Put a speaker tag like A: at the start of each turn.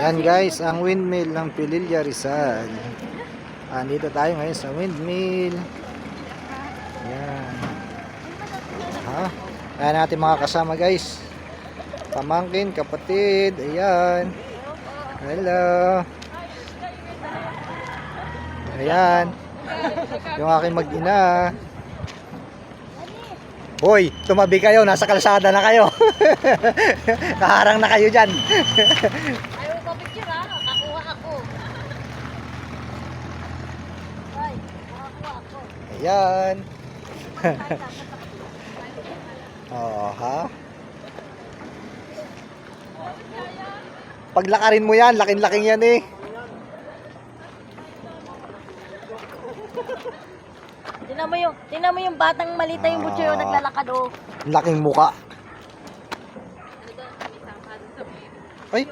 A: Yan guys, ang windmill ng Pililla Rizal. Andito tayo ngayon sa windmill. Yan. Ha? Ayan natin mga kasama guys. Pamangkin, kapatid. Ayan. Hello. Ayan. Yung aking mag-ina. Hoy, tumabi kayo. Nasa kalsada na kayo. Kaharang na kayo dyan.
B: Ayaw ko picture ha. Kakuha ako. Ay, nakakuha ako.
A: Ayan. Oh, ha? Paglakarin mo yan, laking-laking yan eh.
B: Tingnan mo yung batang malita yung butyo yung naglalakad oh.
A: Laking muka. Ay,